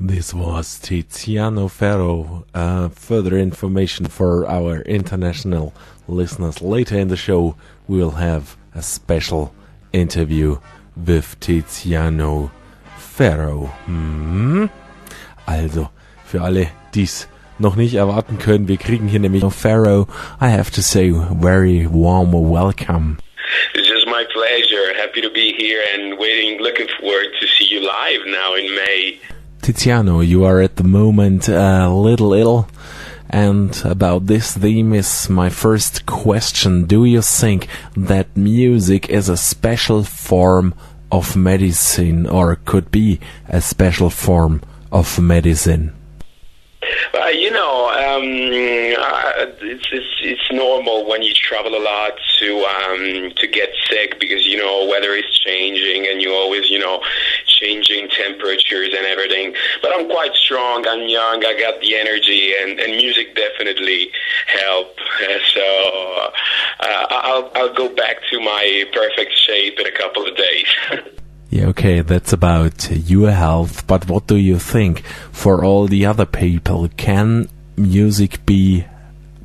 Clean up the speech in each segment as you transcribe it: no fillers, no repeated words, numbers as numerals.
This was Tiziano Ferro. Further information for our international listeners. Later in the show, we will have a special interview with Tiziano Ferro. Also, für alle, die es noch nicht erwarten können, wir kriegen hier nämlich Ferro. I have to say, very warm welcome. It's just my pleasure. Happy to be here and looking forward to see you live now in May. Tiziano, you are at the moment a little ill, and about this theme is my first question. Do you think that music is a special form of medicine, or could be a special form of medicine? It's normal when you travel a lot to get sick because weather is changing and you always changing temperatures and everything. But I'm quite strong. I'm young. I got the energy, and music definitely help. So I'll go back to my perfect shape in a couple of days. Yeah, okay, that's about your health, but what do you think for all the other people? Can music be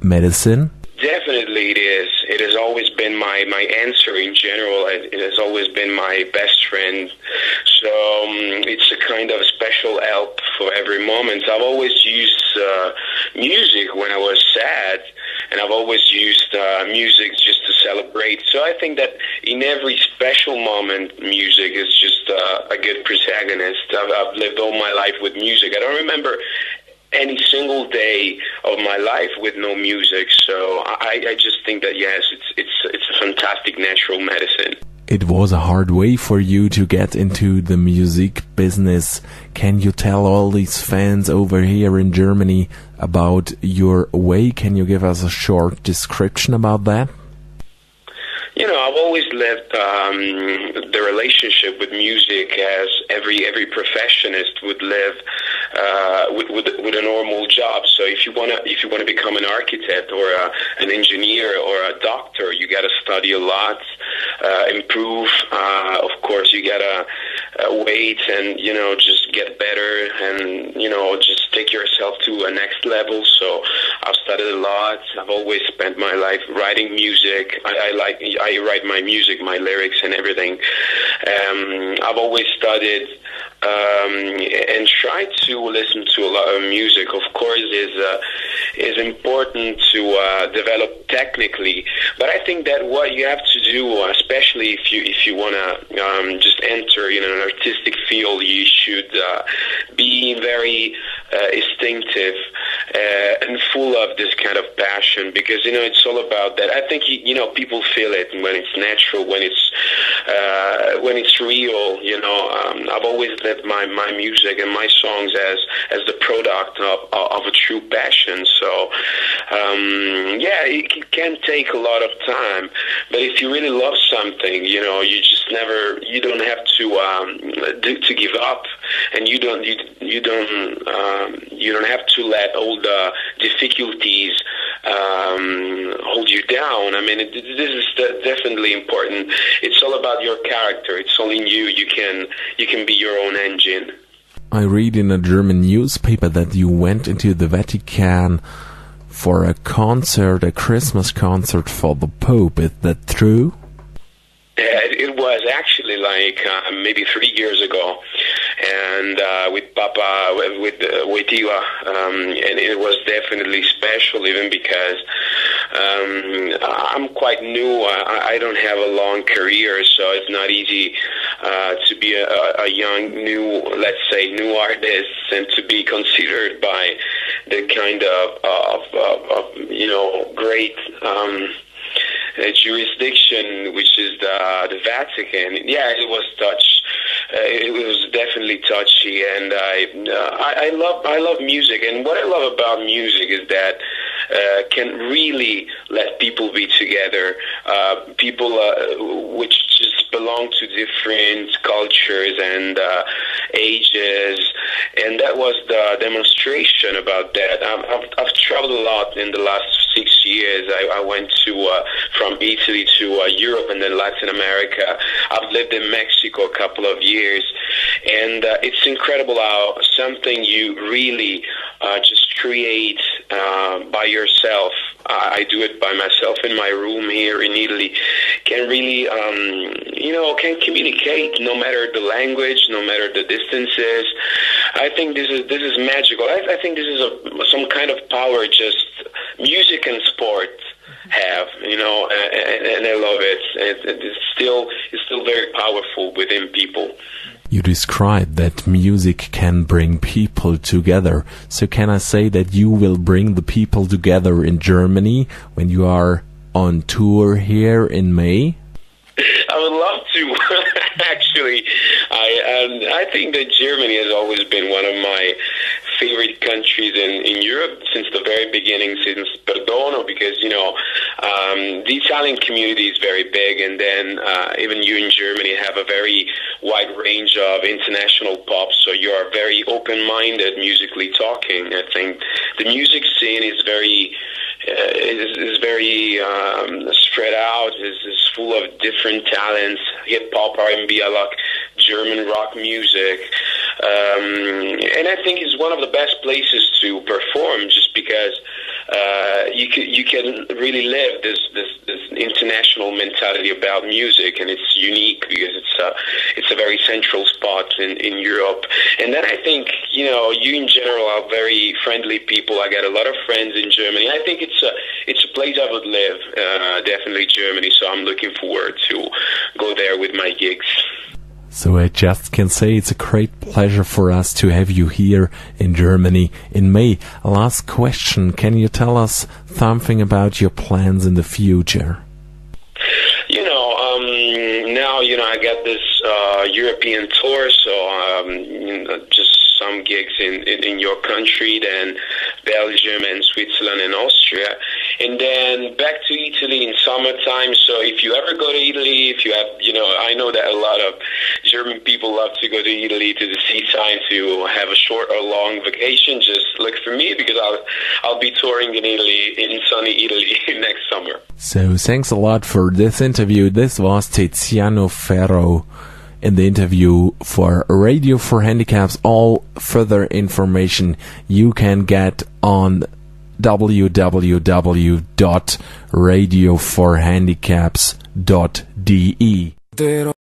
medicine? Definitely it is. It has always been my answer in general. It has always been my best friend. So it's a kind of special help for every moment. I've always used music when I was sad, and I've always used music just to celebrate. So I think that in every special moment, music is just a good protagonist. I've lived all my life with music. I don't remember any single day of my life with no music. So I just think that, yes, it's a fantastic natural medicine. It was a hard way for you to get into the music business. Can you tell all these fans over here in Germany about your way? Can you give us a short description about that? I've always lived the relationship with music as every professionist would live with a normal job. So if you wanna become an architect or an engineer or a doctor, you gotta study a lot, improve. Of course, you gotta wait and just get better and just take yourself to a next level. So I've studied a lot. I've always spent my life writing music. I write my music, my lyrics and everything. I've always studied and tried to listen to a lot of music. Of course, is important to develop technically, but I think that what you have to do, especially if you want to just enter an artistic field, you should be very instinctive and full of this kind of passion, because it's all about that. I think people feel it when it's natural, when it's real. I've always lived my music and my songs as the product of a true passion. So it can take a lot of time, but if you really love something, you don't have to give up, and you don't have to let all the difficulties hold you down. I mean, this is definitely important. It's all about your character. It's all in you. You can be your own engine. I read in a German newspaper that you went into the Vatican for a Christmas concert for the Pope. Is that true? It was actually maybe 3 years ago, and with Papa, with Wojtyła, and it was definitely special, even because I'm quite new. I don't have a long career, so it's not easy to be a young, new artist and to be considered by the kind of great jurisdiction, which is the Vatican. Yeah, it was it was definitely touchy, and I love music. And what I love about music is that can really let people be together. People which just belong to different cultures and ages, and that was the demonstration about that. I've traveled a lot in the last 6 years. I went from Italy to Europe and then Latin America. I've lived in Mexico a couple of years, and it's incredible how something you really just create by yourself. I do it by myself in my room here in Italy. Can really, can communicate no matter the language, no matter the distances. I think this is magical. I think this is some kind of power just music and sport have, and I love it. It's still very powerful within people. You described that music can bring people together. So can I say that you will bring the people together in Germany when you are on tour here in May? I would love to. Actually, I think that Germany has always been one of my favorite countries in Europe since the very beginning, since Perdono, because the Italian community is very big, and then even you in Germany have a very wide range of international pop, so you are very open-minded musically talking. I think the music scene is very spread out, is full of different talents, hip-hop, R&B, I like German rock music, and I think it's one of the best places to perform, just because you can really live this international mentality about music, and it's unique because it's a very central spot in Europe. And then I think you in general are very friendly people. I got a lot of friends in Germany. I think it's a place I would live, definitely Germany. So I'm looking forward to go there with my gigs. So I just can say it's a great pleasure for us to have you here in Germany in May. Last question, can you tell us something about your plans in the future? Now, I got this European tour, so just some gigs in your country, then Belgium and Switzerland and Austria, and then back to Italy in summertime. So if you ever go to Italy, if you have, I know that a lot of German people love to go to Italy, to the seaside, to have a short or long vacation. Just look for me, because I'll be touring in Italy, in sunny Italy next summer. So thanks a lot for this interview. This was Tiziano Ferro in the interview for Radio4handicaps. All further information you can get on www.radio4handicaps.de.